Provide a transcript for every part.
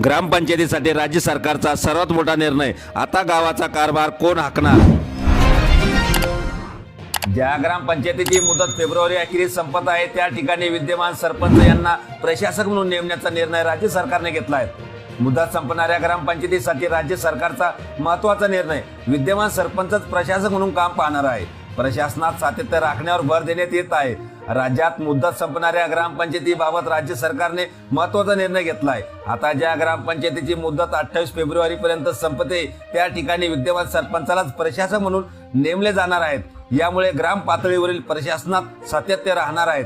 ग्रामपंचायतीसाठी राज्य सरकारचा सर्वात मोठा निर्णय, आता गावाचा कारभार कोण हाकणार? ज्या ग्रामपंचायतीची मुदत फेब्रुवारी अखेरीस संपत आहे त्या ठिकाणी विद्यमान सरपंच यांना प्रशासक म्हणून नेमण्याचा निर्णय राज्य सरकारने घेतला आहे। मुदत संपणाऱ्या ग्रामपंचायतीसाठी राज्य सरकारचा महत्त्वाचा निर्णय, विद्यमान सरपंचच प्रशासक म्हणून काम पाहणार आहे। प्रशासनात सातत्य राखण्यावर भर देण्यात येत आहे। राज्यात मुदत संपणाऱ्या ग्रामपंचायतीबाबत राज्य सरकारने महत्त्वाचा निर्णय घेतला आहे। आता ज्या ग्रामपंचायतीची मुदत 28 फेब्रुवारी पर्यंत संपते त्या ठिकाणी विद्यमान सरपंचालाच प्रशासक म्हणून नेमले जाणार आहेत। यामुळे ग्राम पातळीवरील प्रशासनात सातत्य राहणार आहे।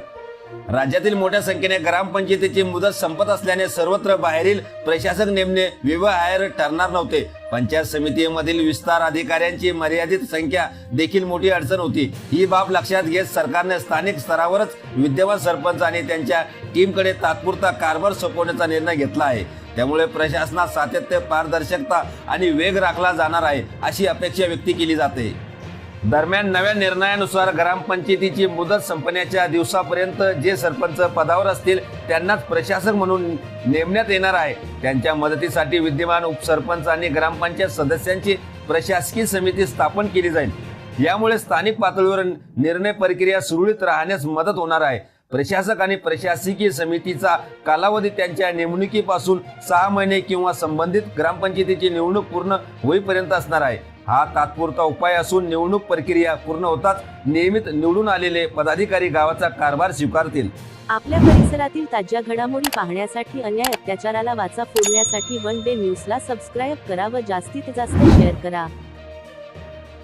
राज्यातील मोठ्या संख्येने ग्रामपंचायतीची मुदत संपत असल्याने सर्वत्र बाहेरील प्रशासक नेमणे व्यवहार्य ठरणार नव्हते। पंचायत समितीमधील विस्तार अधिकाऱ्यांची मर्यादित संख्या देखील मोठी अडचण होती। ही बाब लक्षात घेत सरकारने स्थानिक स्तरावरच विद्यमान सरपंच आणि त्यांच्या टीमकडे तात्पुरता कारभार सोपवण्याचा निर्णय घेतला आहे। त्यामुळे प्रशासनात सातत्य, पारदर्शकता आणि वेग राखला जाणार आहे अशी अपेक्षा व्यक्त केली जाते। दरम्यान नव्या निर्णयानुसार ग्रामपंचायतीची मुदत संपण्याच्या दिवसापर्यंत जे सरपंच पदावर असतील त्यांनाच प्रशासक म्हणून नेमण्यात येणार आहे। त्यांच्या मदतीसाठी विद्यमान उपसरपंच आणि ग्रामपंचायत सदस्यांची प्रशासकीय समिती स्थापन केली जाईल। यामुळे स्थानिक पातळीवर निर्णय प्रक्रिया सुरळीत राहण्यास मदत होणार आहे। प्रशासक आणि प्रशासकीय समितीचा कालावधी त्यांच्या नेमणुकीपासून 6 महिने किंवा संबंधित ग्रामपंचायतीची निवडणूक पूर्ण होईपर्यंत असणार आहे। हा तात्पुरता उपाय असून निवडणूक प्रक्रिया पूर्ण होताच नियमित निवडून आलेले पदाधिकारी गावाचा कारभार स्वीकारतील। आपल्या परिसरातील ताज्या घडामोडी पाहण्यासाठी, अन्याय अत्याचाराला वाचा फोडण्यासाठी वन डे न्यूजला सबस्क्राईब करा व जास्तीत जास्त शेअर करा।